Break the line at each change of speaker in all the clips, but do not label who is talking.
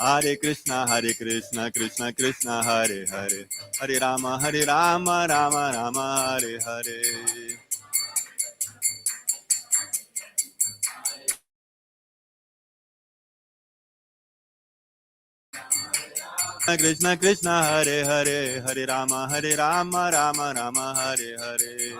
Hare Krishna, Krishna Krishna, Hare Hare, Hare Rama, Rama Rama, Hare Hare. Krishna Krishna, Hare Hare, Hare Rama, Rama Rama, Hare Hare.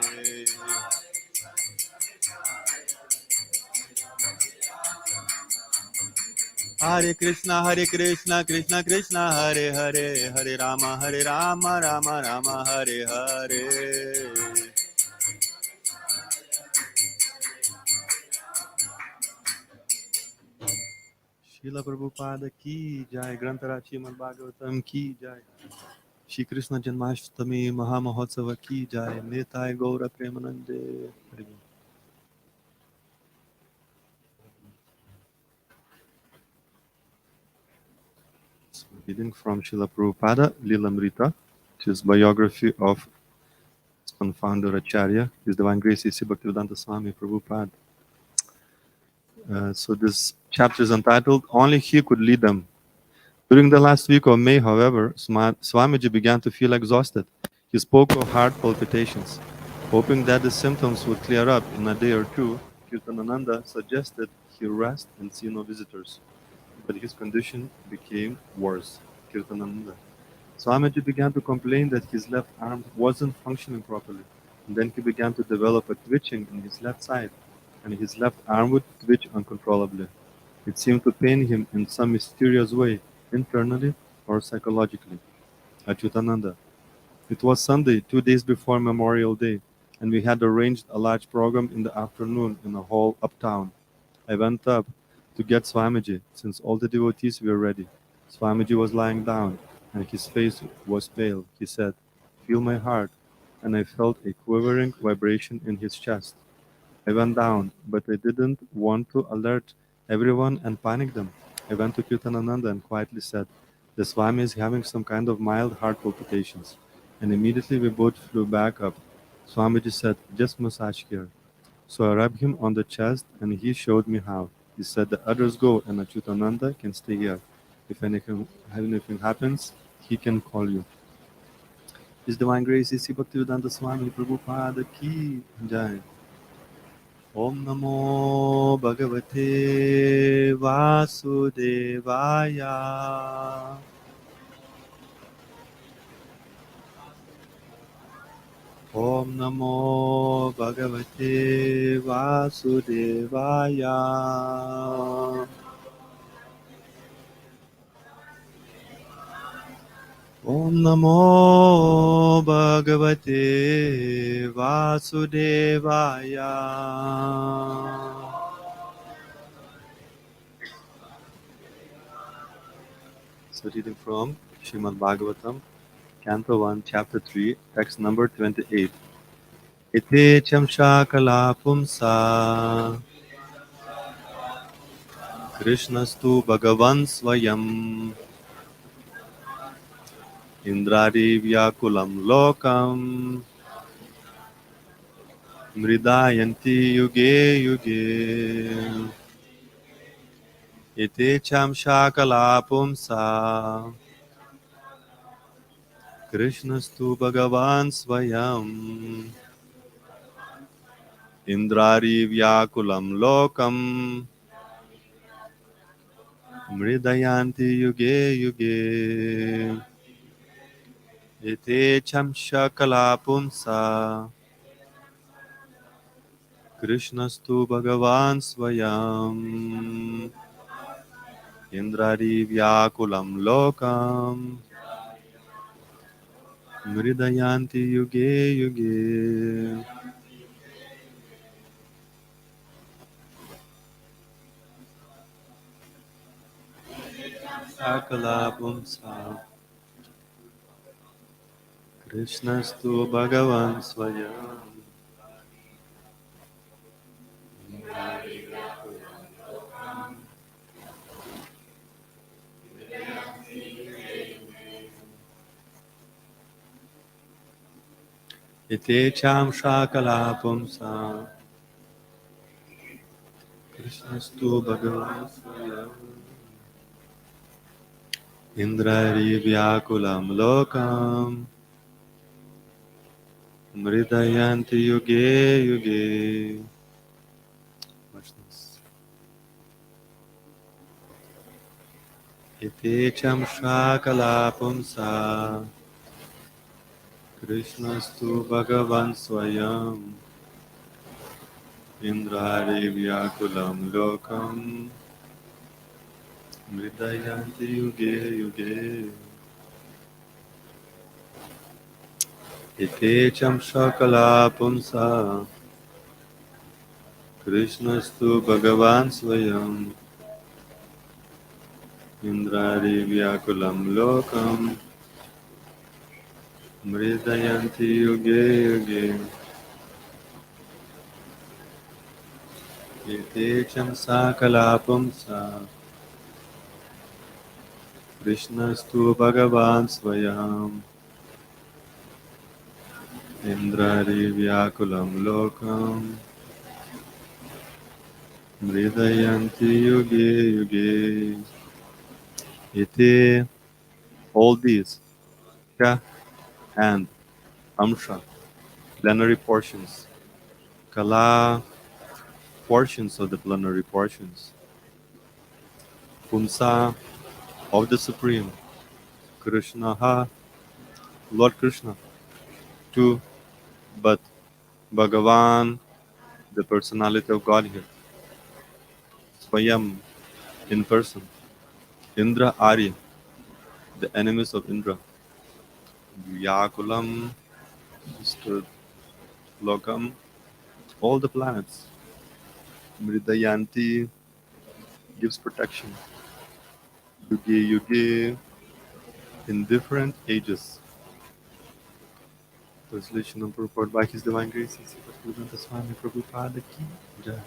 Hare Krishna, Krishna Krishna, Hare Hare, Hare Rama, Rama Rama, Hare Hare. Srila Prabhupada ki jai, Grantarachi Srimad Bhagavatam ki jai, Shri Krishna Janmastami Mahamahotsava ki jai, Nitai Gaura Premanande. Reading from Srila Prabhupada, Lilamrita, which is biography of ISKCON founder Acharya, His Divine Grace A.C. Bhaktivedanta Swami Prabhupada. So this chapter is entitled, Only He Could Lead Them. During the last week of May, however, Swamiji began to feel exhausted. He spoke of heart palpitations. Hoping that the symptoms would clear up in a day or two, Kirtanananda suggested he rest and see no visitors. But his condition became worse. Kirtanananda. Swamiji began to complain that his left arm wasn't functioning properly. And then he began to develop a twitching in his left side, and his left arm would twitch uncontrollably. It seemed to pain him in some mysterious way, internally or psychologically. Achyutananda. It was Sunday, 2 days before Memorial Day, and we had arranged a large program in the afternoon in a hall uptown. I went up to get Swamiji, since all the devotees were ready. Swamiji was lying down, and his face was pale. He said, "Feel my heart," and I felt a quivering vibration in his chest. I went down, but I didn't want to alert everyone and panic them. I went to Kirtanananda and quietly said, "The Swami is having some kind of mild heart palpitations." And immediately we both flew back up. Swamiji said, "Just massage here." So I rubbed him on the chest and he showed me how. He said, "The others go and Achyutananda can stay here. If anything happens, he can call you." His Divine Grace A.C. Bhaktivedanta Swami Prabhupada ki jai. Om Namo Bhagavate Vasudevaya. Om Namo Bhagavate Vasudevaya. Om Namo Bhagavate Vasudevaya. So reading from Srimad Bhagavatam, Canto 1, Chapter 3, text number 28. Ite chamsha kala pumsa Krishnastu Bhagavan Swayam Indradi Vyakulam Lokam Mridayanti Yuge Yuge. Ite chamsha kala pumsa Krishnastu Bhagavan Swayam Indradi Vyakulam Lokam Mridayanti Yuge Yuge. Ite chamsha kala pumsa Krishnastu Bhagavan Swayam Indradi Vyakulam Lokam Mridayanti Yuge Yuge. Sakala Pumsa Krishnastu Bhagavan Swayam. Ite chamsha kala pumsa Krishnastu Bhagavan Swayam. Indrari Vyakulam Lokam Mridayanti Yuge Yuge. Muchness. Itecham Shakala Pumsa Krishnastu Bhagavan Swayam Indrari Vyakulam Lokam Mridayanti Yuge Yuge. Itecham Shakala Pumsa Krishnastu Bhagavan Swayam Indrari Vyakulam Lokam Mridayanti Yuge Yuge. Yetecham Sakala Pumsa Krishnastu Bhagavan Swayam Indrari Vyakulam Lokam Mridayanti Yuge Yuge. Iti, all these, Ka and Amsha, plenary portions, Kala, portions of the plenary portions, Pumsa, of the Supreme, Krishna, Lord Krishna, two, but Bhagavan, the personality of Godhead, Swayam, in person, Indra Arya, the enemies of Indra, Vyakulam, stood Lokam, all the planets, Mridayanti, gives protection, Yuge Yuge, in different ages. Translation and purport by His Divine Grace, Raghunatha Prabhupada Ki Jai.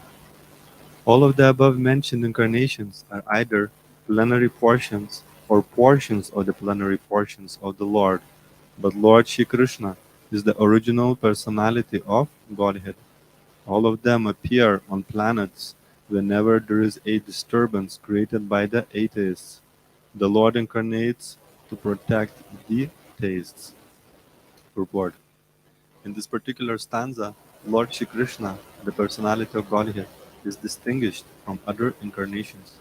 All of the above mentioned incarnations are either plenary portions or portions of the plenary portions of the Lord, but Lord Shri Krishna is the original personality of Godhead. All of them appear on planets whenever there is a disturbance created by the atheists. The Lord incarnates to protect the theists. Purport. In this particular stanza, Lord Shri Krishna, the personality of Godhead, is distinguished from other incarnations.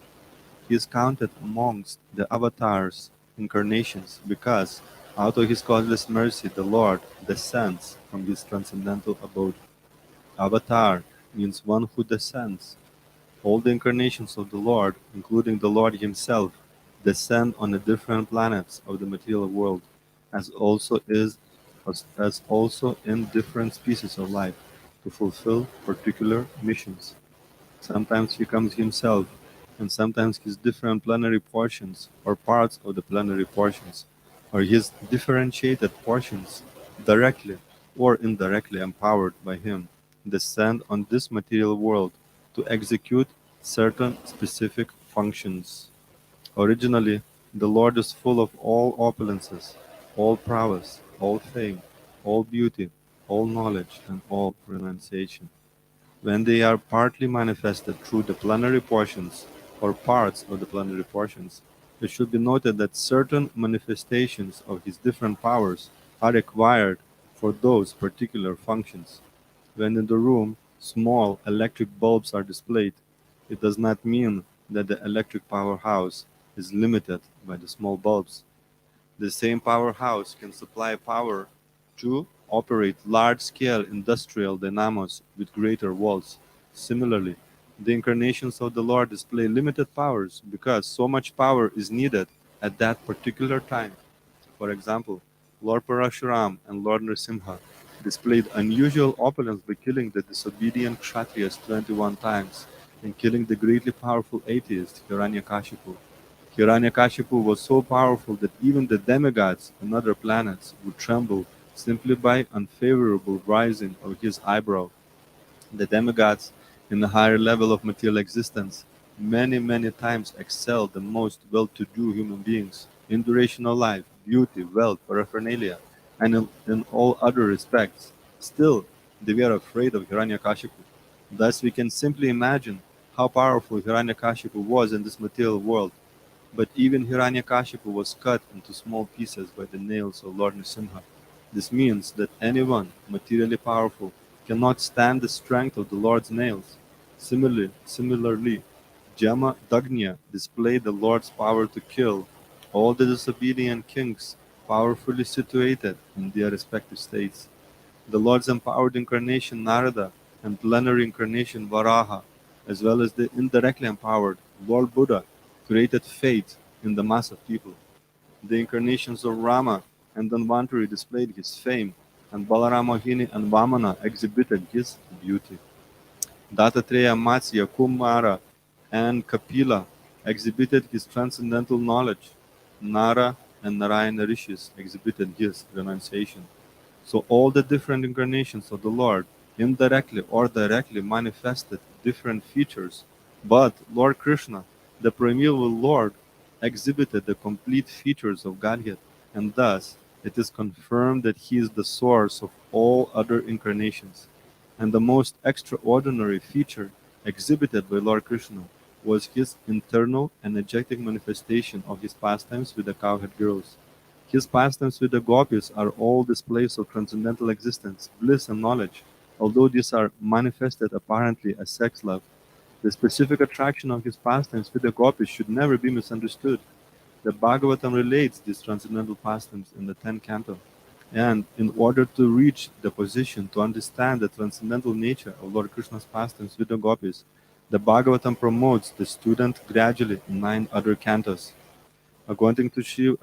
He is counted amongst the avatars incarnations because, out of his causeless mercy, the Lord descends from his transcendental abode. Avatar means one who descends. All the incarnations of the Lord, including the Lord himself, descend on the different planets of the material world, as also is as also in different species of life, to fulfill particular missions. Sometimes he comes himself, and sometimes his different plenary portions or parts of the plenary portions, or his differentiated portions, directly or indirectly empowered by him, descend on this material world to execute certain specific functions. Originally, the Lord is full of all opulences, all prowess, all fame, all beauty, all knowledge, and all renunciation. When they are partly manifested through the plenary portions or parts of the plenary portions, it should be noted that certain manifestations of his different powers are required for those particular functions. When in the room small electric bulbs are displayed, it does not mean that the electric powerhouse is limited by the small bulbs. The same powerhouse can supply power to operate large-scale industrial dynamos with greater volts. Similarly, the incarnations of the Lord display limited powers because so much power is needed at that particular time. For example, Lord Parashuram and Lord Nrsimha displayed unusual opulence by killing the disobedient Kshatriyas 21 times and killing the greatly powerful atheist Hiranyakashipu. Hiranyakashipu was so powerful that even the demigods on other planets would tremble simply by unfavorable rising of his eyebrow. The demigods, in the higher level of material existence, many, many times excel the most well-to-do human beings in duration of life, beauty, wealth, paraphernalia, and in all other respects. Still, they were afraid of Hiranyakashipu. Thus, we can simply imagine how powerful Hiranyakashipu was in this material world. But even Hiranyakashipu was cut into small pieces by the nails of Lord Nrsimha. This means that anyone materially powerful cannot stand the strength of the Lord's nails. Similarly, Jamadagnya displayed the Lord's power to kill all the disobedient kings powerfully situated in their respective states. The Lord's empowered incarnation Narada and plenary incarnation Varaha, as well as the indirectly empowered Lord Buddha, created faith in the mass of people. The incarnations of Rama and Dhanvantari displayed his fame, and Balaramahini and Vamana exhibited his beauty. Dattatreya, Matsya, Kumara, and Kapila exhibited his transcendental knowledge. Nara and Narayana Rishis exhibited his renunciation. So all the different incarnations of the Lord indirectly or directly manifested different features, but Lord Krishna, the primeval Lord, exhibited the complete features of Godhead, and thus it is confirmed that he is the source of all other incarnations. And the most extraordinary feature exhibited by Lord Krishna was his internal energetic manifestation of his pastimes with the cowherd girls. His pastimes with the gopis are all displays of transcendental existence, bliss, and knowledge, although these are manifested apparently as sex love. The specific attraction of his pastimes with the gopis should never be misunderstood. The Bhagavatam relates these transcendental pastimes in the 10th canto. And in order to reach the position to understand the transcendental nature of Lord Krishna's pastimes with the gopis, the Bhagavatam promotes the student gradually in 9 other cantos. According to Srila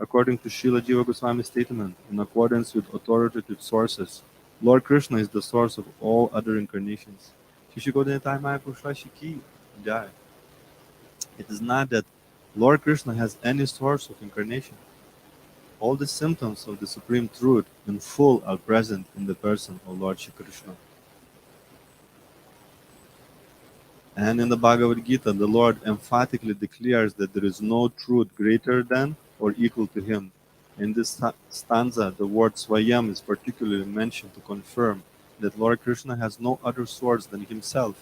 Jiva Goswami's statement, in accordance with authoritative sources, Lord Krishna is the source of all other incarnations. Jai. It is not that Lord Krishna has any source of incarnation. All the symptoms of the Supreme Truth in full are present in the person of Lord Shri Krishna. And in the Bhagavad Gita, the Lord emphatically declares that there is no truth greater than or equal to him. In this stanza, the word Swayam is particularly mentioned to confirm that Lord Krishna has no other source than himself.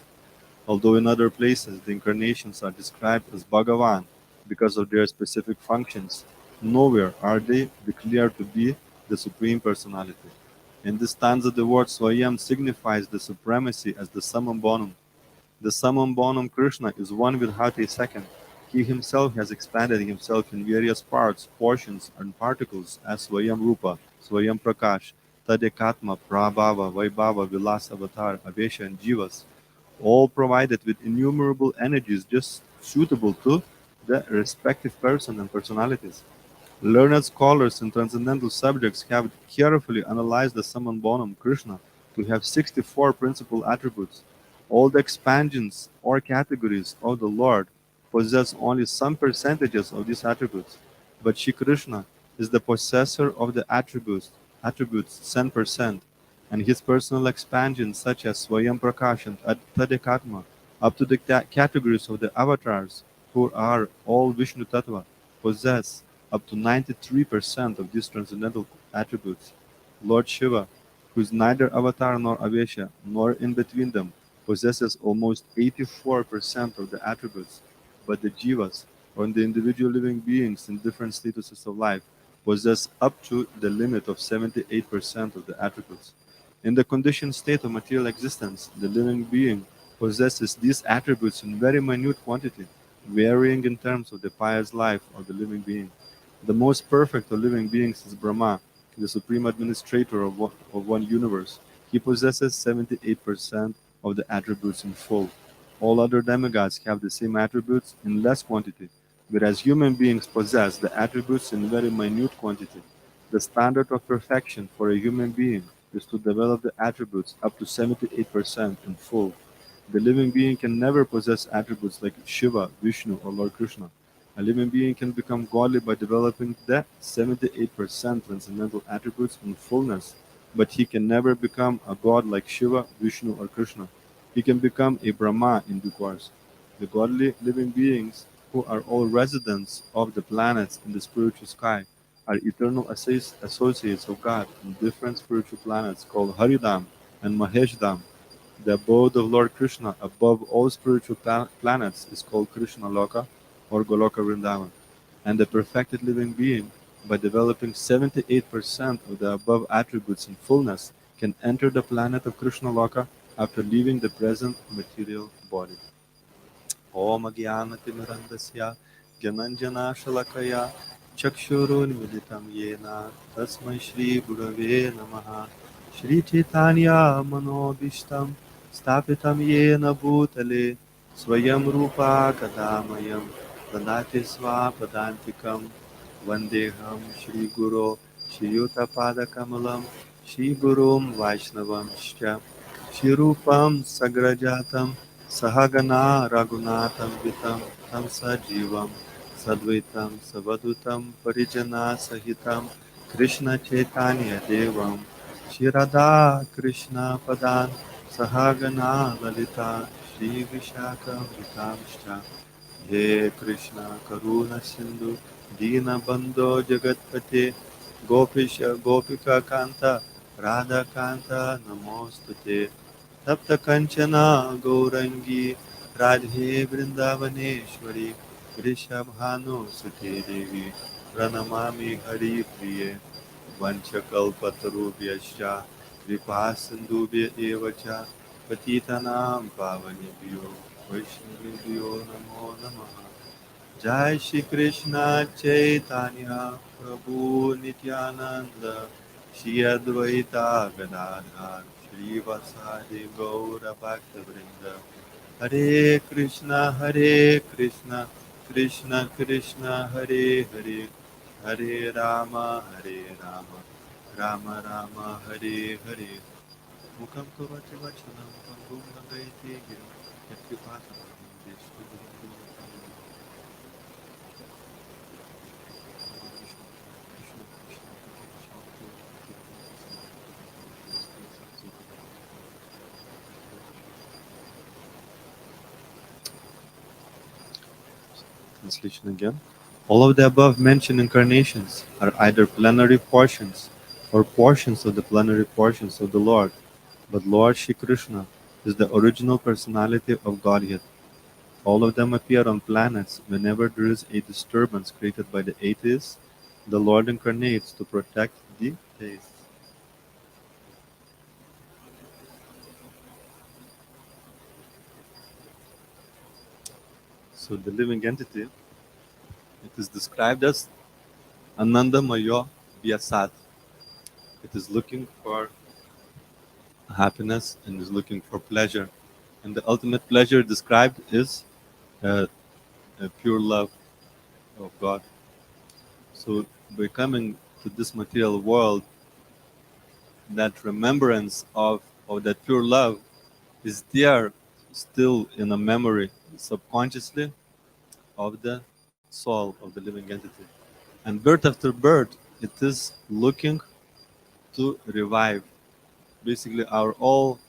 Although in other places the incarnations are described as Bhagavan because of their specific functions, nowhere are they declared to be the Supreme Personality. In this stanza, the word Swayam signifies the supremacy as the summum bonum. The summum bonum Krishna is one with Hati second. He himself has expanded himself in various parts, portions, and particles as Swayam Rupa, Swayam Prakash, Tadekatma, Prabhava, Vaibhava, Vilas Avatar, Avesha, and Jivas, all provided with innumerable energies just suitable to the respective person and personalities. Learned scholars in transcendental subjects have carefully analyzed the summum bonum Krishna to have 64 principal attributes. All the expansions or categories of the Lord possess only some percentages of these attributes, but Shri Krishna is the possessor of the attributes 10%, and his personal expansions such as Swayam Prakash and Tadekatma, up to the categories of the avatars, who are all Vishnu Tattva, possess up to 93% of these transcendental attributes. Lord Shiva, who is neither avatar nor avesha, nor in between them, possesses almost 84% of the attributes, but the jivas, or the individual living beings in different statuses of life, possess up to the limit of 78% of the attributes. In the conditioned state of material existence, the living being possesses these attributes in very minute quantity, varying in terms of the pious life of the living being. The most perfect of living beings is Brahma, the supreme administrator of one universe. He possesses 78% of the attributes in full. All other demigods have the same attributes in less quantity, whereas human beings possess the attributes in very minute quantity. The standard of perfection for a human being is to develop the attributes up to 78% in full. The living being can never possess attributes like Shiva, Vishnu, or Lord Krishna. A living being can become godly by developing the 78% transcendental attributes in fullness, but he can never become a god like Shiva, Vishnu, or Krishna. He can become a Brahma in due course. The godly living beings, who are all residents of the planets in the spiritual sky, are eternal associates of God in different spiritual planets called Haridam and Maheshdam. The abode of Lord Krishna above all spiritual planets is called Krishna Loka or Goloka Vrindavan. And the perfected living being, by developing 78% of the above attributes in fullness, can enter the planet of Krishna Loka after leaving the present material body. Om Jnanatimirandasya Gyananjana Chakshurunmilitam Yena Tasmai Shri Gurave Namaha Shri Chaitanya Manobishtam Stapitam Yena Bhutale Swayam Rupa Kadamayam Dandati Swapadantikam Vandeham Shri Guru Shri Yuta Padakamalam Shri Gurum Vaishnavam Shri Rupam Sagrajatam Sahagana Raghunatham Vitam Tam Sajivam Sadvaitam Savadutam Parijana Sahitam Krishna Chaitanya Devam Shri Radha Krishna Padan Sahagana Lalita Shri Vishakam Vitamshcha He Krishna Karuna Sindhu Dina Bandho Jagatpate Gopisha Gopika Kanta Radha Kanta Namostute Tapta Kanchana Gaurangi Radhe Vrindavaneshwari Vrishabhanu Sute Devi Pranamami Hari Priye Vanchakalpatarubhyascha Kripa Sindhubhya Evacha Patitanam Pavanebhyo Vaishnavibhyo Namo Namaha Jai Shri Krishna Chaitanya Prabhu Nityananda Shri Advaita Gadadhar Shri Vasadi Gaura Bhakta Vrinda Hare Krishna Krishna Krishna Hare Hare Hare Rama Rama Rama Hare Hare Mukam Kavati Vachanam Pangum Nagaiti Girim Yatkipata Translation again. All of the above mentioned incarnations are either plenary portions or portions of the plenary portions of the Lord, but Lord Shri Krishna is the original personality of Godhead. All of them appear on planets whenever there is a disturbance created by the atheists. The Lord incarnates to protect the theists. So the living entity, it is described as Ananda Mayo Vyasat. It is looking for happiness and is looking for pleasure. And the ultimate pleasure described is a pure love of God. So by coming to this material world, that remembrance of that pure love is there still in a memory subconsciously of the soul of the living entity. And birth after birth, it is looking to revive. Basically, our whole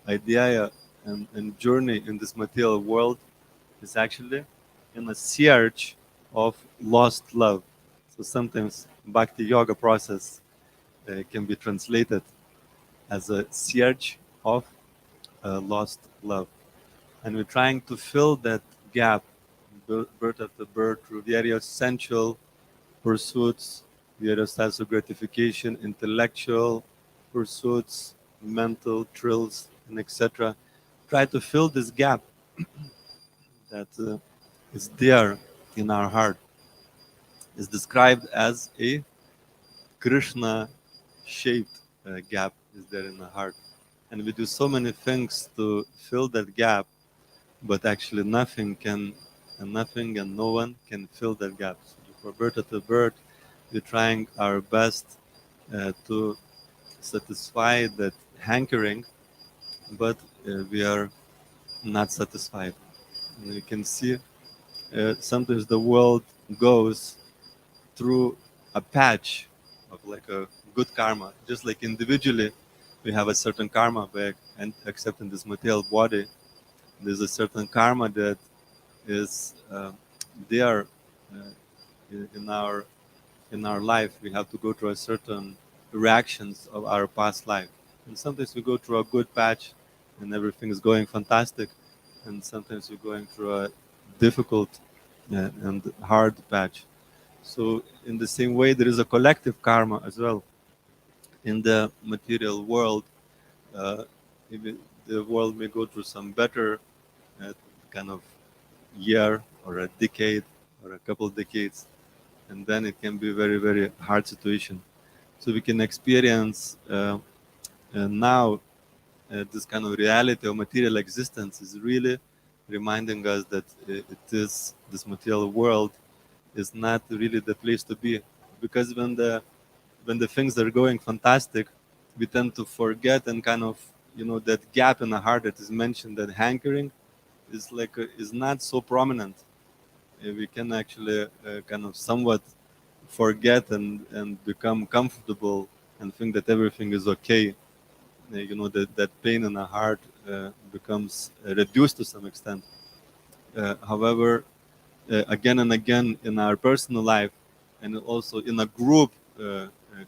idea and journey in this material world is actually in a search of lost love. So sometimes bhakti yoga process can be translated as a search of lost love. And we're trying to fill that gap, birth after birth, through various sensual pursuits, various types of gratification, intellectual pursuits, mental thrills, and etc. Try to fill this gap that is there in our heart. Is described as a Krishna shaped gap is there in the heart. And we do so many things to fill that gap, but actually nothing and no one can fill that gap. So for birth after birth, we're trying our best to satisfy that hankering, but we are not satisfied. And you can see sometimes the world goes through a patch of like a good karma. Just like individually, we have a certain karma back and accepting this material body. There's a certain karma that is there in our life. We have to go through a certain reactions of our past life, and sometimes we go through a good patch, and everything is going fantastic, and sometimes we're going through a difficult and hard patch. So in the same way, there is a collective karma as well in the material world. Uh, Maybe the world may go through some better kind of year or a decade or a couple of decades, and then it can be a very, very hard situation. So we can experience now this kind of reality of material existence is really reminding us that it is this material world is not really the place to be, because when the things are going fantastic, we tend to forget and kind of, you know, that gap in the heart that is mentioned, that hankering is like is not so prominent. We can actually kind of somewhat forget and become comfortable and think that everything is okay. You know, that pain in the heart becomes reduced to some extent. However, again and again in our personal life and also in a group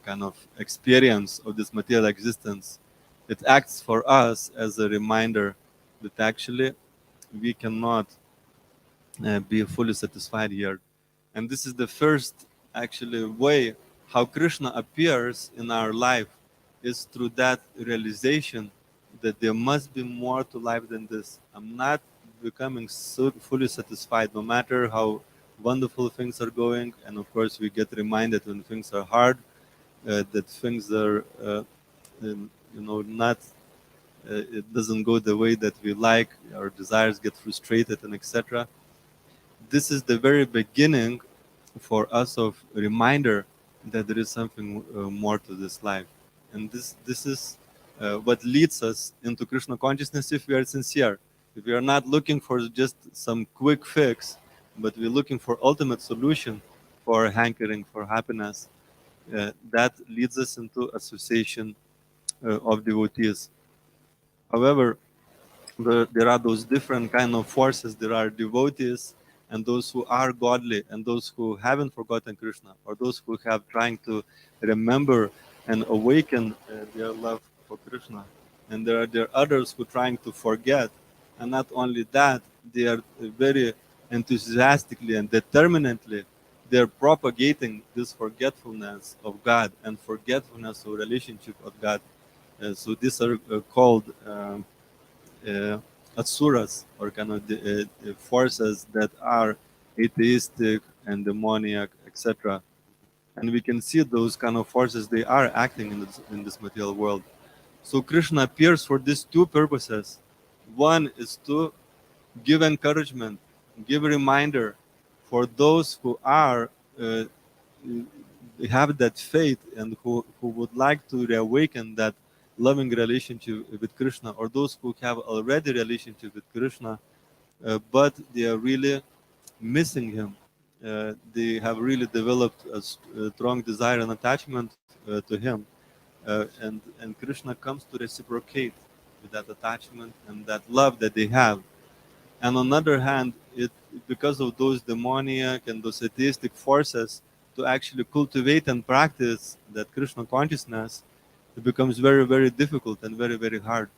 kind of experience of this material existence, it acts for us as a reminder that actually we cannot be fully satisfied here. And this is the first actually way how Krishna appears in our life, is through that realization that there must be more to life than this. I'm not becoming so fully satisfied, no matter how wonderful things are going. And of course, we get reminded when things are hard, that things are, you know, not. It doesn't go the way that we like. Our desires get frustrated, and etc. This is the very beginning for us of a reminder that there is something more to this life, and this is what leads us into Krishna consciousness if we are sincere. If we are not looking for just some quick fix, but we're looking for ultimate solution for hankering for happiness, that leads us into association of devotees. However, there are those different kind of forces. There are devotees and those who are godly and those who haven't forgotten Krishna, or those who have trying to remember and awaken their love for Krishna. And there are others who trying to forget. And not only that, they are very enthusiastically and determinedly they're propagating this forgetfulness of God and forgetfulness of relationship of God. So these are called uh, asuras, or kind of forces that are atheistic and demoniac, etc. And we can see those kind of forces, they are acting in this material world. So Krishna appears for these two purposes. One is to give encouragement, give a reminder for those who are have that faith and who would like to reawaken that loving relationship with Krishna, or those who have already relationship with Krishna, but they are really missing him. They have really developed a strong desire and attachment to him, and Krishna comes to reciprocate with that attachment and that love that they have. And on the other hand, because of those demoniac and those atheistic forces, to actually cultivate and practice that Krishna consciousness, it becomes very, very difficult and very, very hard.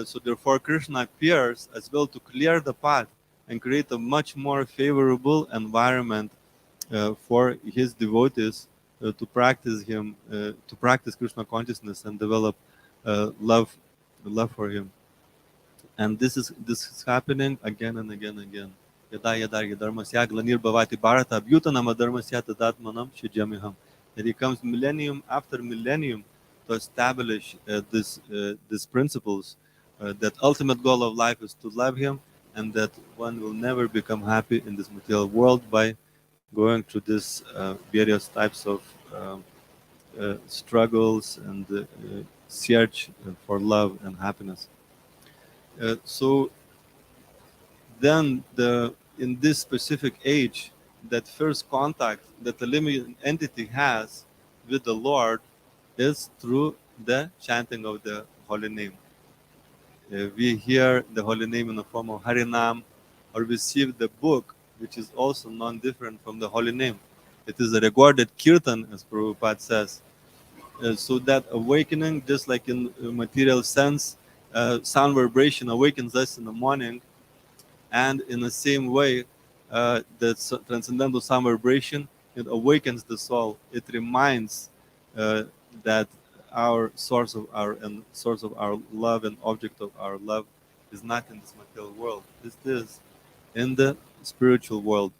So therefore, Krishna appears as well to clear the path and create a much more favorable environment for his devotees to practice Krishna consciousness and develop love for him. And this is happening again and again and again. Yada yada yadharmasya glanir bharata abhyutanam adharmasya tadatmanam shijamiham. That he comes millennium after millennium to establish these principles, that ultimate goal of life is to love him, and that one will never become happy in this material world by going through this various types of struggles and search for love and happiness. So then in this specific age, that first contact that the living entity has with the Lord is through the chanting of the holy name. We hear the holy name in the form of Harinam, or receive the book, which is also non-different from the holy name. It is a recorded kirtan, as Prabhupada says. So that awakening, just like in material sense, sound vibration awakens us in the morning, and in the same way, the transcendental sound vibration It awakens the soul. It reminds that our source of our love and object of our love is not in this material world. It is in the spiritual world.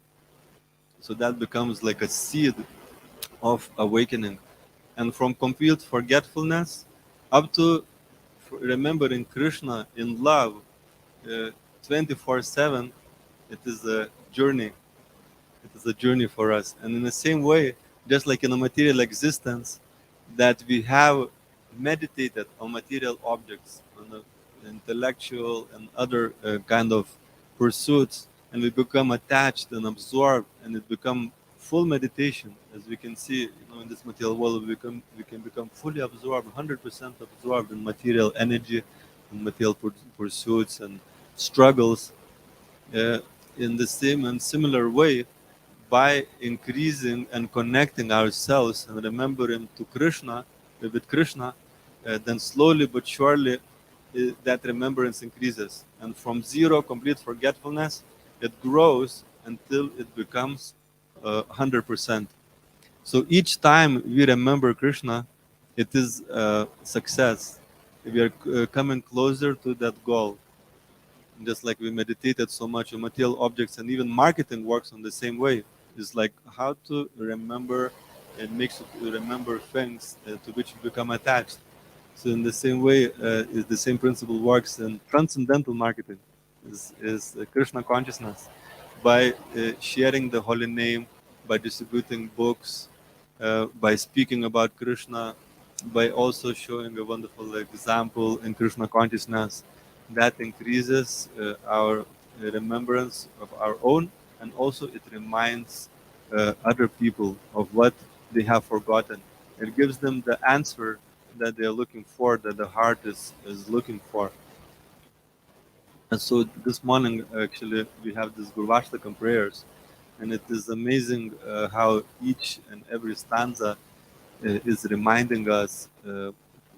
So that becomes like a seed of awakening, and from complete forgetfulness up to remembering Krishna in love, 24/7. It is a journey. It is a journey for us. And in the same way, just like in a material existence, that we have meditated on material objects, on the intellectual and other kind of pursuits, and we become attached and absorbed, and it become full meditation. As we can see, in this material world, we can become fully absorbed, 100% absorbed in material energy, in material pursuits and struggles. Uh, in the same and similar way, by increasing and connecting ourselves and remembering to Krishna, with Krishna, then slowly but surely that remembrance increases. And from zero, complete forgetfulness, it grows until it becomes 100%. So each time we remember Krishna, it is success. We are coming closer to that goal. Just like we meditated so much on material objects, and even marketing works on the same way. It's like how to remember and makes you remember things to which you become attached. So in the same way, is the same principle works in transcendental marketing, is Krishna consciousness. By sharing the holy name, by distributing books, by speaking about Krishna, by also showing a wonderful example in Krishna consciousness, that increases our remembrance of our own, and also it reminds other people of what they have forgotten. It gives them the answer that they are looking for, that the heart is looking for. And so this morning, actually, we have this Gurvashtakam prayers, and it is amazing how each and every stanza is reminding us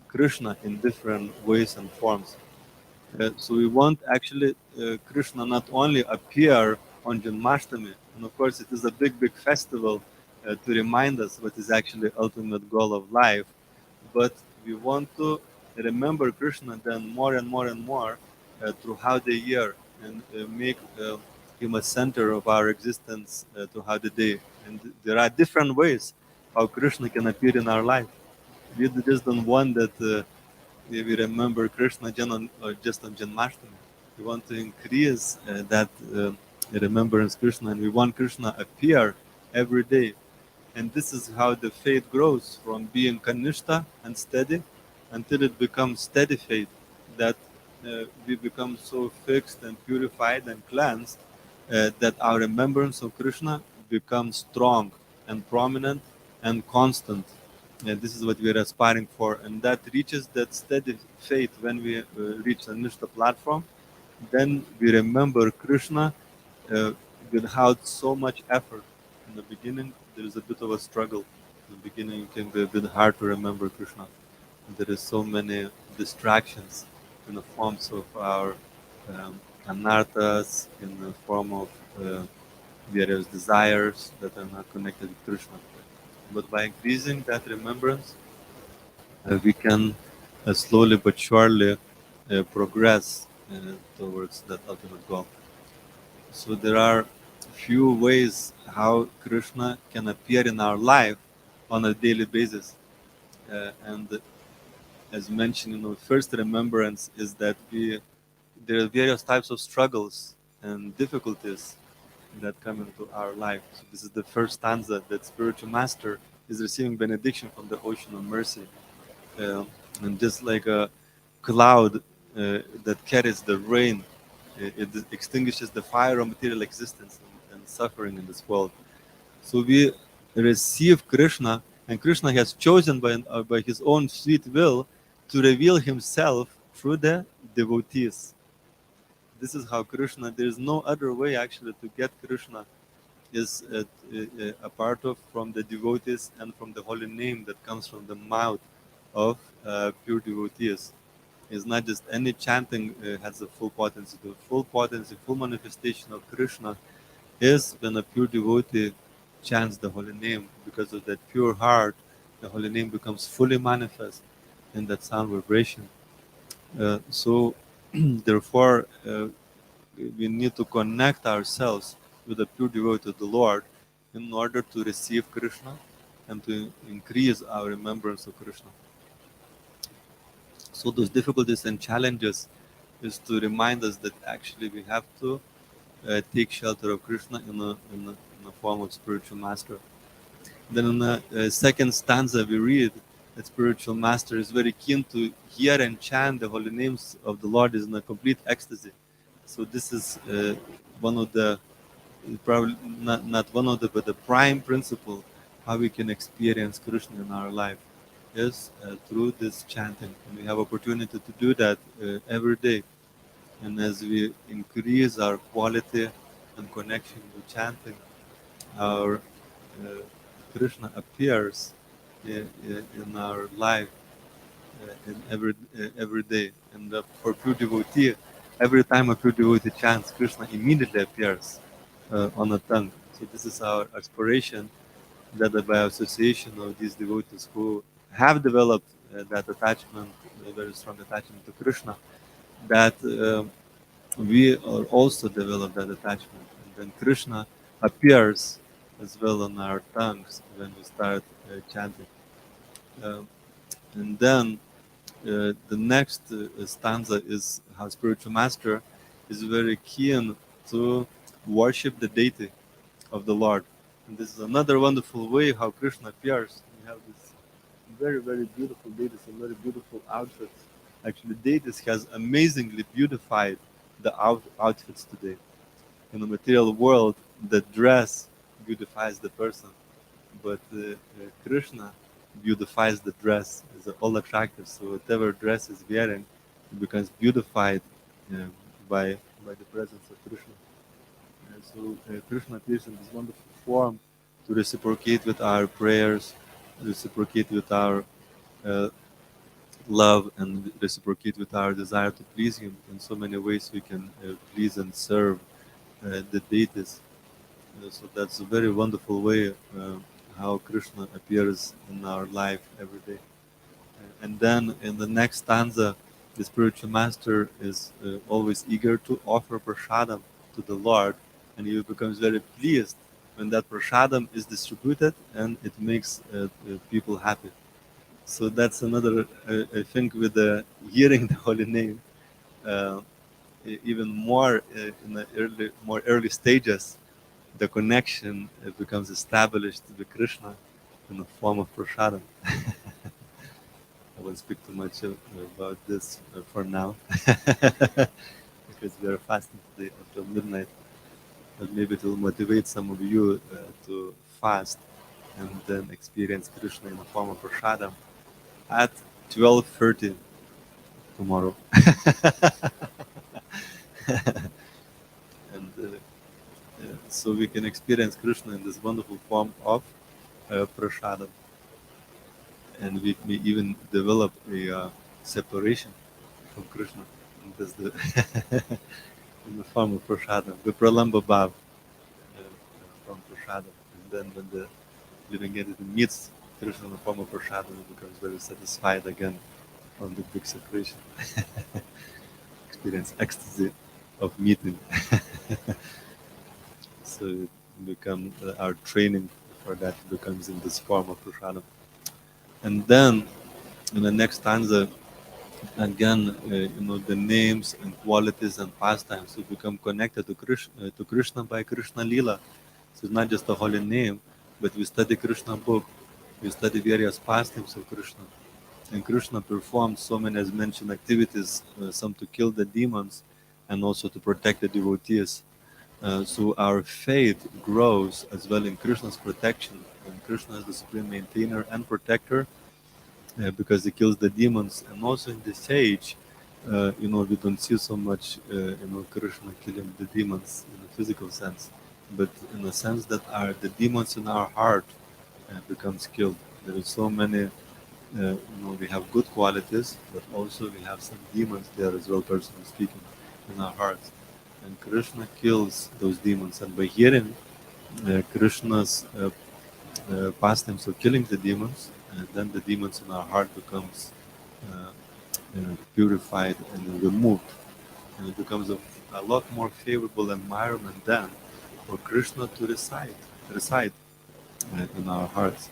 Krishna in different ways and forms. So we want actually Krishna not only appear on Janmastami, and of course it is a big, big festival to remind us what is actually ultimate goal of life, but we want to remember Krishna then more and more and more throughout the year, and make him a center of our existence throughout the day. And there are different ways how Krishna can appear in our life. We just don't want that we remember Krishna just on Janmashtami. We want to increase that remembrance Krishna, and we want Krishna appear every day. And this is how the faith grows from being kanishta and steady until it becomes steady faith, that we become so fixed and purified and cleansed that our remembrance of Krishna becomes strong and prominent and constant. And this is what we are aspiring for, and that reaches that steady faith when we reach the Nishta platform. Then we remember Krishna without so much effort. In the beginning, there is a bit of a struggle. In the beginning, it can be a bit hard to remember Krishna. There is so many distractions in the forms of our anarthas, in the form of various desires that are not connected to Krishna. But by increasing that remembrance, we can slowly but surely progress towards that ultimate goal. So there are few ways how Krishna can appear in our life on a daily basis. And as mentioned, first remembrance is that there are various types of struggles and difficulties that come into our life. So this is the first stanza, that spiritual master is receiving benediction from the ocean of mercy. And just like a cloud that carries the rain, it extinguishes the fire of material existence and suffering in this world. So we receive Krishna, and Krishna has chosen by his own sweet will to reveal himself through the devotees. This is how Krishna, there is no other way actually to get Krishna, is a part of from the devotees and from the holy name that comes from the mouth of pure devotees. It's not just any chanting has a full potency. The full potency, full manifestation of Krishna is when a pure devotee chants the holy name, because of that pure heart, the holy name becomes fully manifest in that sound vibration. So, therefore, we need to connect ourselves with the pure devotee of the Lord in order to receive Krishna and to increase our remembrance of Krishna. So those difficulties and challenges is to remind us that actually we have to take shelter of Krishna in a form of spiritual master. Then in the second stanza we read that spiritual master is very keen to hear and chant the holy names of the Lord, is in a complete ecstasy. So this is one of the, probably not one of the, but the prime principle how we can experience Krishna in our life is through this chanting. And we have opportunity to do that every day. And as we increase our quality and connection with chanting, our Krishna appears in our life in every day. And for pure devotee, every time a pure devotee chants, Krishna immediately appears on the tongue. So this is our aspiration, that by association of these devotees who have developed that attachment, a very strong attachment to Krishna, that we are also develop that attachment. And then Krishna appears as well on our tongues when we start chanting. Um, and then the next stanza is how spiritual master is very keen to worship the deity of the Lord. And this is another wonderful way how Krishna appears. We have this very, very beautiful deities and very beautiful outfits. Actually, deities has amazingly beautified the outfits today. In the material world, the dress beautifies the person, but Krishna beautifies the dress. It's all attractive. So whatever dress is wearing, it becomes beautified uh, by the presence of Krishna. So Krishna appears in this wonderful form to reciprocate with our prayers, reciprocate with our uh, love, and reciprocate with our desire to please Him. In so many ways we can please and serve the deities. So that's a very wonderful way how Krishna appears in our life every day. And then in the next stanza, the spiritual master is always eager to offer prasadam to the Lord, and he becomes very pleased when that prasadam is distributed and it makes people happy. So that's another, I think, with the hearing the holy name, uh, even more in the more early stages, the connection becomes established with Krishna in the form of prasadam. I won't speak too much about this for now because we are fasting today until midnight. But maybe it will motivate some of you to fast and then experience Krishna in the form of prasadam at 12:30 tomorrow. And so we can experience Krishna in this wonderful form of prasadam. And we may even develop a separation from Krishna. And that's the in the form of prasadam, the pralamba bhav from prasadam. And then when the living entity meets Krishna in the form of prasadam, it becomes very satisfied again from the big separation. Experience ecstasy of meeting. So it become our training for that becomes in this form of prasadam. And then in the next stanza, again, the names and qualities and pastimes will become connected to Krishna by Krishna Lila. So it's not just a holy name, but we study Krishna book, we study various pastimes of Krishna. And Krishna performed so many, as mentioned, activities, some to kill the demons and also to protect the devotees. So our faith grows as well in Krishna's protection. And Krishna is the supreme maintainer and protector because he kills the demons. And also in this age, we don't see so much, Krishna killing the demons in a physical sense, but in the sense that the demons in our heart becomes killed. There is so many, we have good qualities, but also we have some demons there as well, personally speaking, in our hearts. And Krishna kills those demons, and by hearing Krishna's pastimes of killing the demons, and then the demons in our heart becomes uh, purified and removed, and it becomes a lot more favorable environment then for Krishna to reside in our hearts,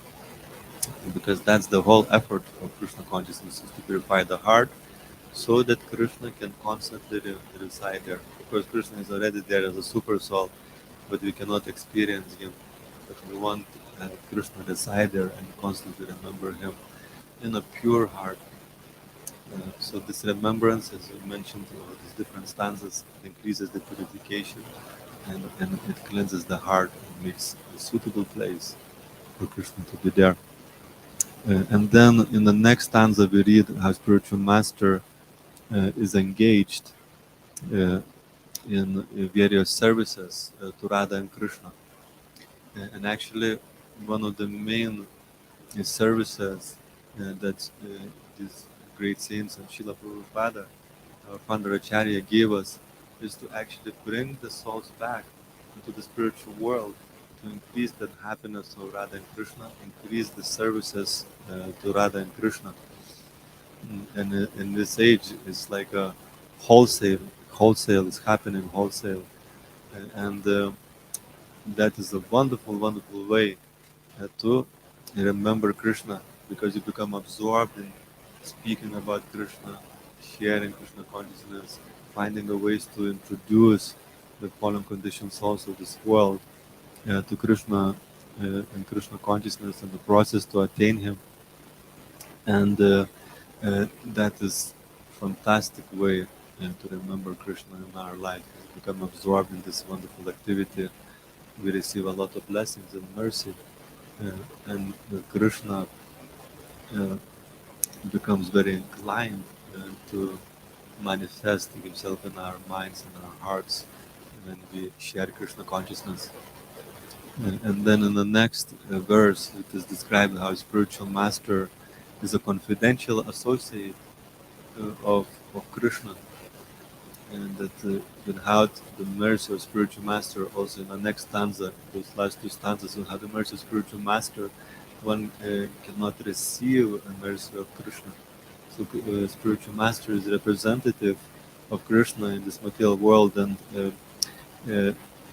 because that's the whole effort of Krishna consciousness, is to purify the heart so that Krishna can constantly reside there. Of course, Krishna is already there as a super soul, but we cannot experience him. But we want Krishna reside there and constantly remember him in a pure heart. So this remembrance, as you mentioned, these different stanzas, increases the purification, and it cleanses the heart and makes a suitable place for Krishna to be there. And then in the next stanza we read how spiritual master is engaged uh, in various services to Radha and Krishna. And actually, one of the main services that these great saints and Srila Prabhupada, our founder Acharya, gave us is to actually bring the souls back into the spiritual world, to increase the happiness of Radha and Krishna, increase the services to Radha and Krishna. And in this age, it's like a wholesale is happening wholesale, and that is a wonderful, wonderful way to remember Krishna, because you become absorbed in speaking about Krishna, sharing Krishna consciousness, finding a ways to introduce the fallen conditioned souls of this world to Krishna and Krishna consciousness and the process to attain Him. And that is fantastic way to remember Krishna in our life. We become absorbed in this wonderful activity. We receive a lot of blessings and mercy, and Krishna uh, becomes very inclined to manifest himself in our minds and our hearts when we share Krishna consciousness. And then in the next verse, it is described how a spiritual master is a confidential associate of Krishna, and that without the mercy of spiritual master, also in the next stanza, those last two stanzas, without the mercy of spiritual master, one cannot receive the mercy of Krishna. So spiritual master is representative of Krishna in this material world, and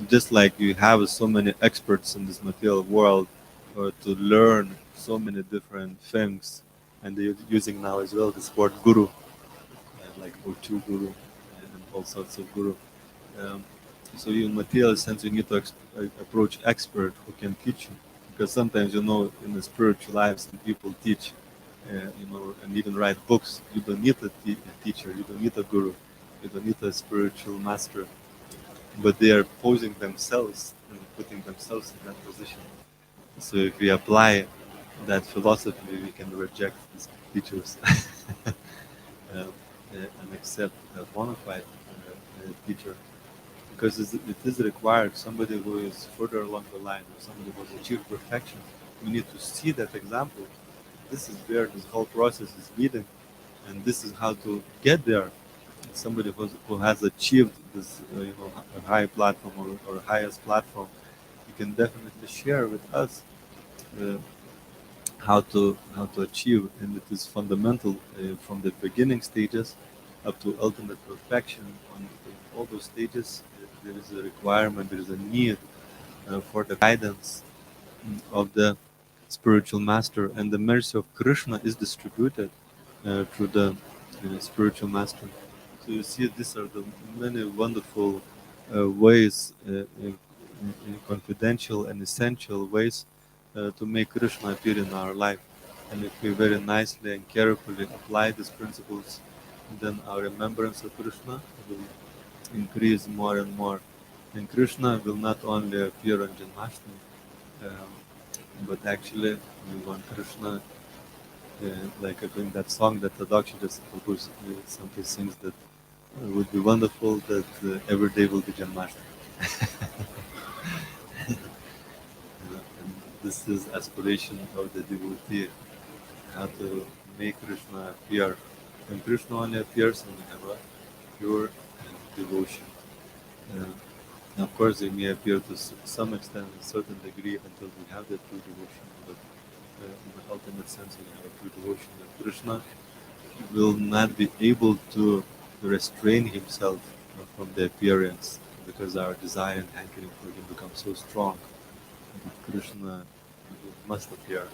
just like you have so many experts in this material world to learn so many different things, and they're using now as well this word guru, like Ochu guru and all sorts of guru. Um, so in material sense, you need to approach expert who can teach you, because sometimes in the spiritual lives, some people teach, and even write books. You don't need a teacher, you don't need a guru, you don't need a spiritual master, but they are posing themselves and putting themselves in that position. So if we apply that philosophy, we can reject these teachers and accept a bona fide teacher, because it is required somebody who is further along the line, or somebody who has achieved perfection. We need to see that example. This is where this whole process is leading, and this is how to get there. Somebody who has achieved this, a high platform, or highest platform, you can definitely share with us uh, how to achieve, and it is fundamental from the beginning stages up to ultimate perfection. On all those stages, there is a requirement, there is a need for the guidance of the spiritual master, and the mercy of Krishna is distributed through the spiritual master. So you see, these are the many wonderful ways, confidential and essential ways to make Krishna appear in our life. And if we very nicely and carefully apply these principles, then our remembrance of Krishna will increase more and more. And Krishna will not only appear on Janmastami, um, but actually we want Krishna, like in that song that Tadaksha just composed, somebody sings that it would be wonderful that every day will be Janmashtami. And this is aspiration of the devotee, how to make Krishna appear. And Krishna only appears when we have a pure devotion. Uh, Of course, they may appear to some extent, a certain degree, until we have that true devotion. But in the ultimate sense, when we have a true devotion, then Krishna will not be able to restrain himself from the appearance, because our desire and hankering for him becomes so strong that Krishna must appear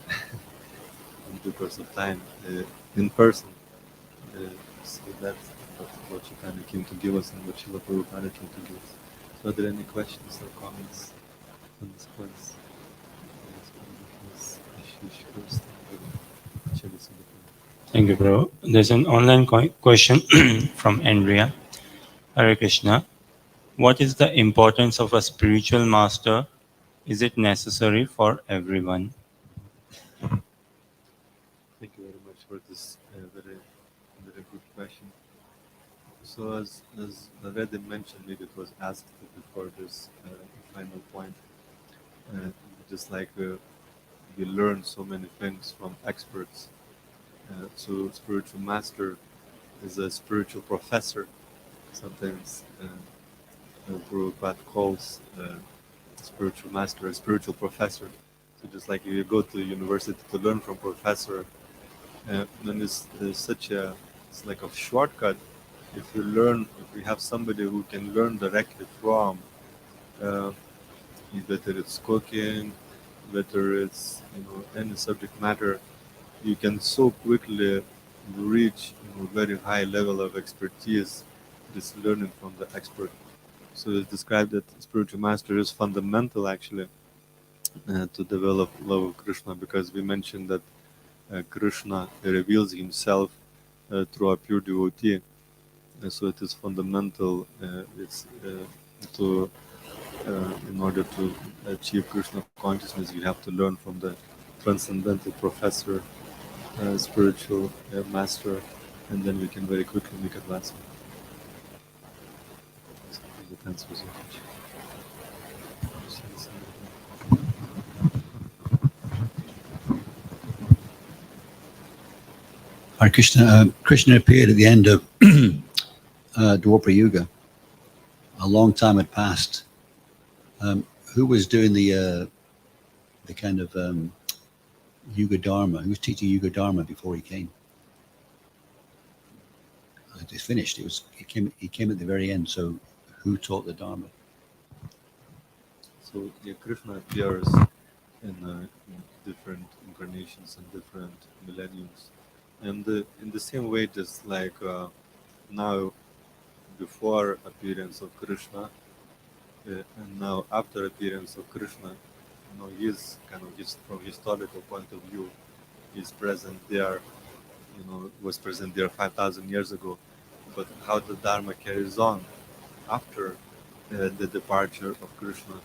in due course of time in person. So that's what Chaitanya came to give us and what Srila Prabhupada came to give us. So are there any questions or comments on this course?
Thank you, bro. There's an online question from Andrea. Hare Krishna. What is the importance of a spiritual master? Is it necessary for everyone?
Thank you very much for this very good question. So as already mentioned, maybe it was asked before this final point, just like we learn so many things from experts. So spiritual master is a spiritual professor. Sometimes Prabhupada calls spiritual master a spiritual professor. So just like you go to university to learn from professor, then it's such a, it's like a shortcut. If we have somebody who can learn directly from, uh, whether it's cooking, whether it's any subject matter, you can so quickly reach very high level of expertise just learning from the expert. So it's described that spiritual master is fundamental actually to develop love of Krishna, because we mentioned that Krishna reveals himself through a pure devotee. So it is fundamental. It's to in order to achieve Krishna consciousness, you have to learn from the transcendental professor, spiritual master, and then we can very quickly make advancement. So that answers your question.
Hare Krishna. Krishna appeared at the end of Dwapara Yuga. A long time had passed. Who was doing the kind of Yuga Dharma? Who was teaching Yuga Dharma before he came? It's finished. He came at the very end. So who taught the Dharma?
So Krishna appears in different incarnations and different millenniums, and in the same way, just like now, before appearance of Krishna, and now after appearance of Krishna, he's kind of just from historical point of view, he's present there, was present there 5,000 years ago. But how the Dharma carries on after the departure of Krishna,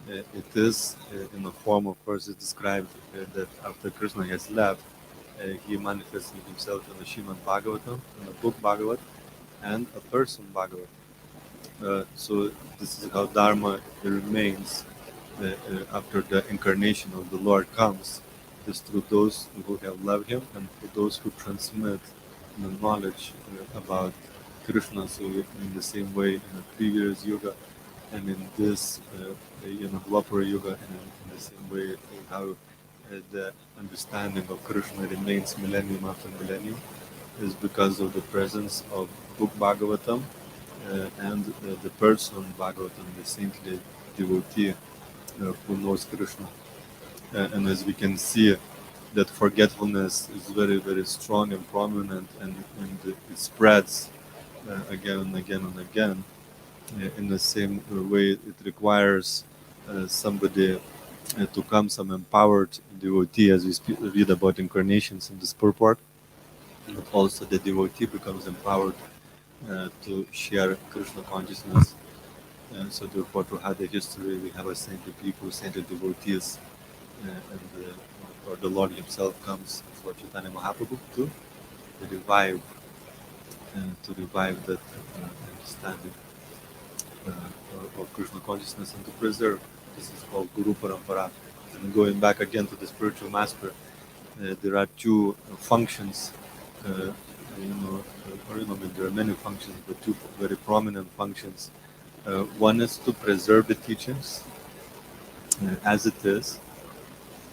it is in the form, of course, it's described that after Krishna has left, he manifested himself in the Srimad Bhagavatam, in the book Bhagavat, and a person Bhagavat. So this is how Dharma remains after the incarnation of the Lord comes, is through those who have loved him and for those who transmit the knowledge about Krishna. So in the same way in the previous Yuga and in this Dwapara Yuga, and in the same way how the understanding of Krishna remains millennium after millennium, is because of the presence of book Bhagavatam and the person Bhagavatam, the saintly devotee who knows Krishna. And as we can see, that forgetfulness is very, very strong and prominent, and it spreads again and again and again. In the same way, it requires somebody to come, some empowered devotee, as we read about incarnations in this purport. But also the devotee becomes empowered to share Krishna consciousness. And so therefore, to have the history, we have a saintly people, saintly devotees, or the Lord himself comes for Chaitanya Mahaprabhu to revive that understanding of Krishna consciousness and to preserve. This is called Guru Parampara. And going back again to the spiritual master, there are two functions, or there are many functions, but two very prominent functions One is to preserve the teachings as it is,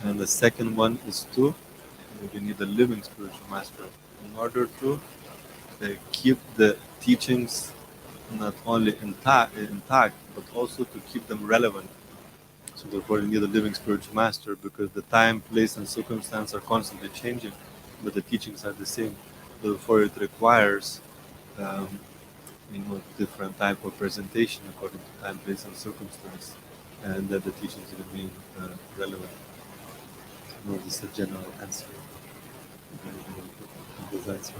and the second one is to you need a living spiritual master in order to keep the teachings not only intact, but also to keep them relevant. So therefore, you need a living spiritual master because the time, place, and circumstance are constantly changing, but the teachings are the same. Therefore, it requires different type of presentation according to time, place, and circumstance, and that the teachings remain relevant. No, this is a general answer. This answer.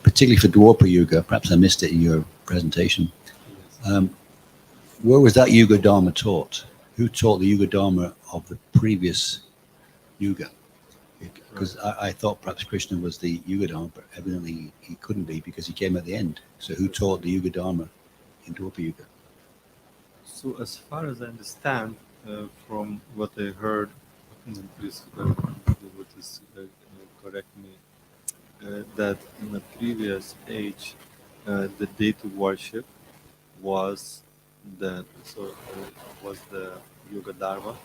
Particularly for Dwapara Yuga, perhaps I missed it in your presentation.
Yes.
Where was that Yuga Dharma taught? Who taught the Yuga Dharma of the previous Yuga? Because I thought perhaps Krishna was the Yuga Dharma, but evidently he couldn't be because he came at the end. So who taught the Yuga Dharma in Dwapara Yuga?
So as far as I understand, from what I heard, and please devotees correct me, that in the previous age, the deity worship was was the Yoga Dharma,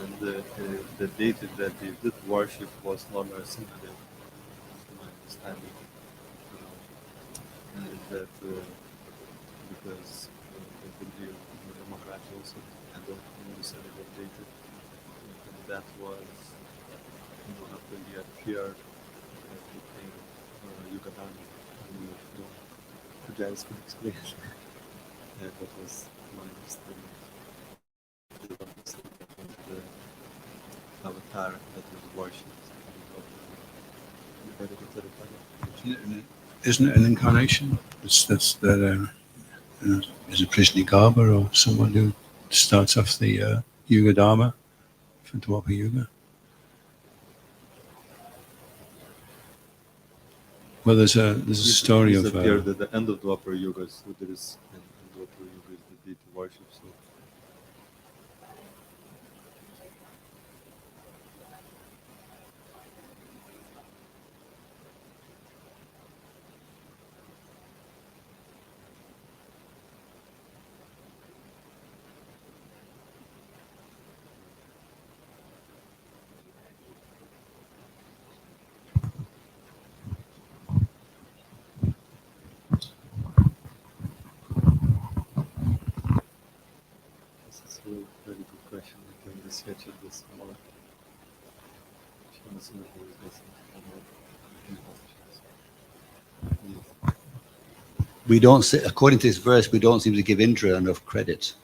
and the deity that they did worship was Lord Narasimhadev, to my understanding, and that because I believe Maharaj also had a celebrate deity, and that was after he appeared, it became Yoga Dharma. And, Pujaris could explain. Yeah, that was my understanding. The avatar that was worshipped.
Isn't it an incarnation? That's that. Is it Krishna Gaba or someone who starts off the Yuga Dharma for Dwapara Yuga? Well, there's a story
He's
of
appeared at the end of Dwapara Yuga, so there is in Dwapara Yuga is the deity worship. So this is a very good question. I can research this more. Yes.
We don't say, according to this verse, we don't seem to give Indra enough credit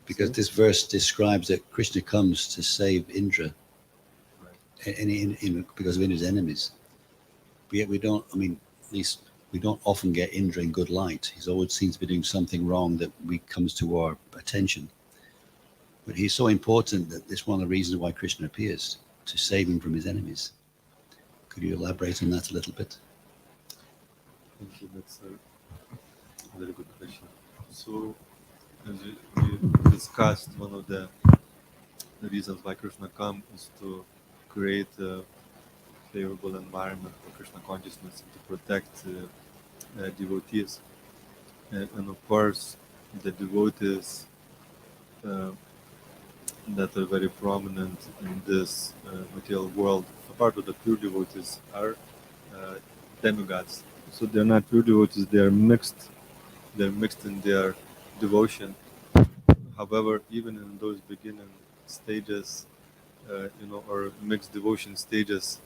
because this verse describes that Krishna comes to save Indra because of Indra's enemies. But yet we don't, I mean, at least we don't often get Indra in good light. He's always seems to be doing something wrong that comes to our attention. But he's so important that this is one of the reasons why Krishna appears, to save him from his enemies. Could you elaborate on that a little bit?
Thank you. That's a very good question. So, as we discussed, one of the reasons why Krishna comes is to create a favorable environment for Krishna consciousness and to protect devotees. And of course, the devotees that are very prominent in this material world, apart of the pure devotees, are demigods. So they're not pure devotees; they are mixed. They're mixed in their devotion. However, even in those beginning stages, or mixed devotion stages,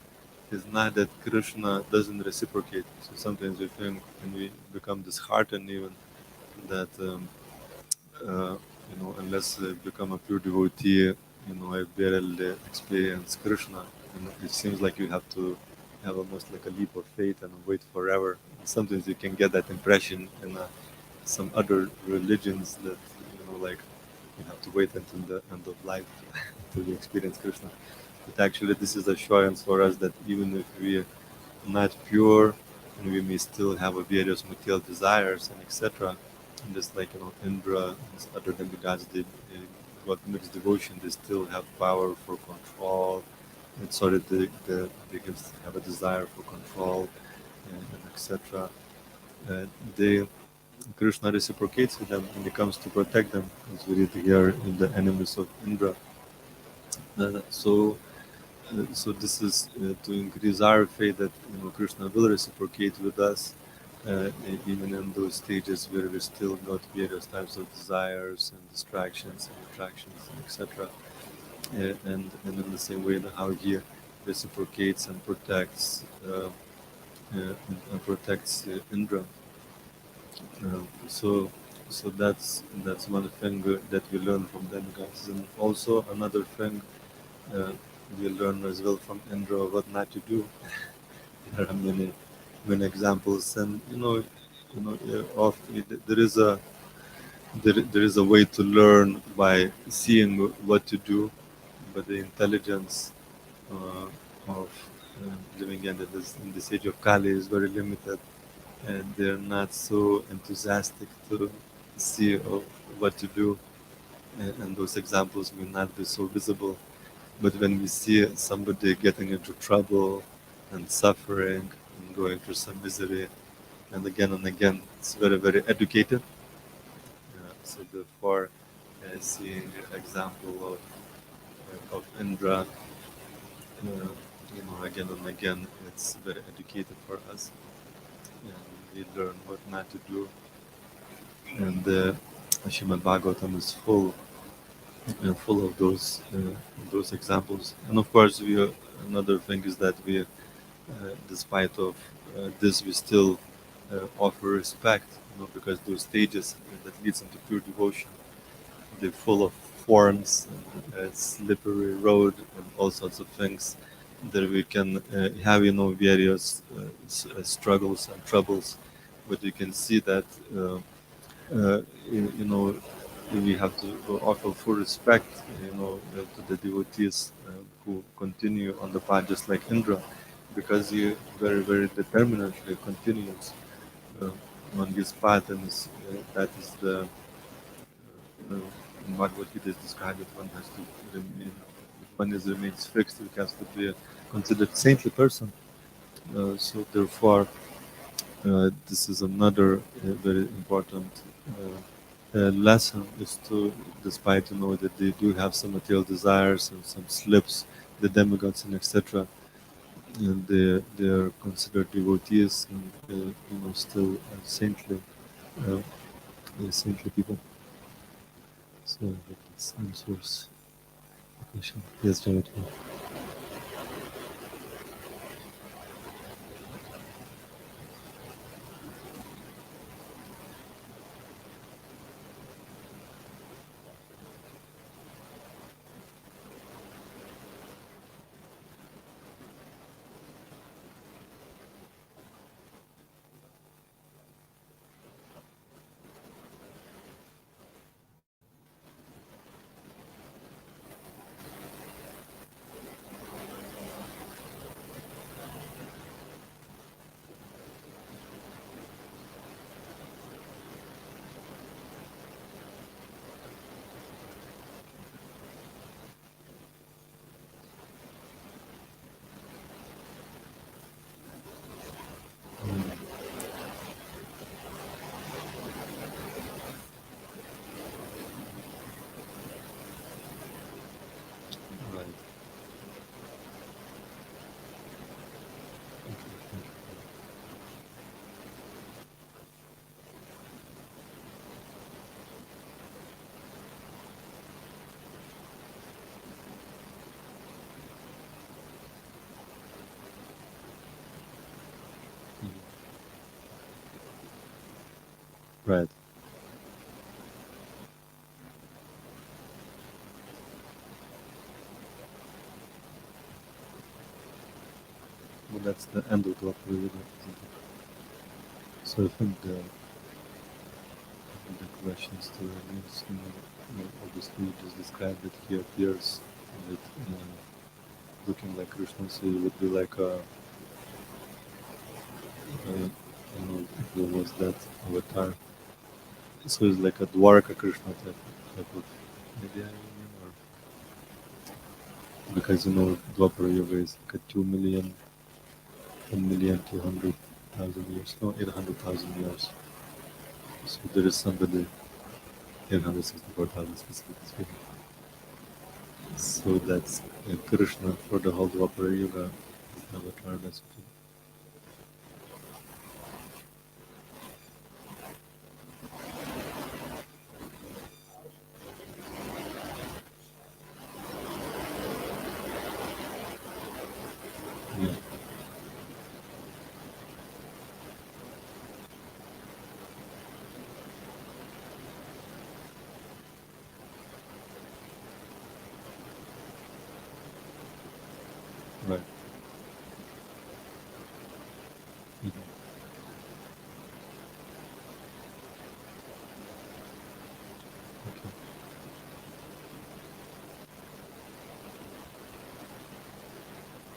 it's not that Krishna doesn't reciprocate. So sometimes we think, and we become disheartened even that unless I become a pure devotee, I barely experience Krishna. And it seems like you have to have almost like a leap of faith and wait forever. And sometimes you can get that impression in some other religions that, like you have to wait until the end of life to experience Krishna. But actually, this is assurance for us that even if we are not pure, and we may still have various material desires and etc. And just like Indra and other demigods, they got mixed devotion. They still have power for control, and so that they can have a desire for control and etc. They Krishna reciprocates with them when he comes to protect them, as we read here in the enemies of Indra. So this is to increase our faith that Krishna will reciprocate with us, even in those stages where we still got various types of desires and distractions and attractions, etc. And in the same way how he reciprocates and protects Indra. So that's one thing that we learn from them guys, and also another thing we learn as well from Indra what not to do. There are many examples, and there is a way to learn by seeing what to do, but the intelligence of living in this age of Kali is very limited, and they're not so enthusiastic to see what to do, and those examples may not be so visible. But when we see somebody getting into trouble and suffering and going through some misery, and again, it's very, very educated. So therefore, seeing example of Indra, again and again, it's very educated for us, and we learn what not to do. And Srimad Bhagavatam is full of those examples. And of course, another thing is that we, despite of this, we still offer respect, because those stages that leads into pure devotion, they're full of forms, slippery road, and all sorts of things that we can have, various struggles and troubles, but you can see that. We have to offer full respect, to the devotees who continue on the path just like Indra, because he very, very determinedly continues uh, on his path, and that is the in Bhagavad Gita is described that one has to remain, if one remains fixed, he has to be considered saintly person. So therefore, this is another very important lesson, is to, despite that they do have some material desires and some slips, the demigods and etc., and they are considered devotees and still uh, saintly people. So I hope this answers the question. Yes, Janet. Right. Right. Well, that's the end of the period. So I think the questions to is, obviously you just described it. He appears with looking like Krishna, so he would be like who was that avatar? So he's like a Dwarka Krishna type of idea, or because Dwapara Yoga is like a 2 million, 10 million, 200 8,000 years. No, 800,000 years. So there is somebody 864,000 specifically speaking. So that's Krishna for the whole Dwapara Yuga. Avatar, that's what yeah. Right. Mhm. Okay.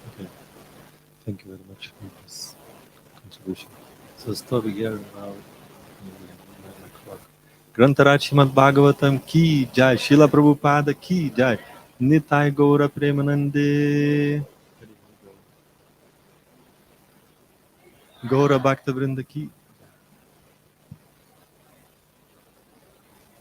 Okay. Thank you very much for this contribution. So stop here now. 9 o'clock. Grantaraj Srimad Bhagavatam ki jai. Srila Prabhupada ki jai. Nitai Gaura Premanande. Gaura Bhakta Vrinda ki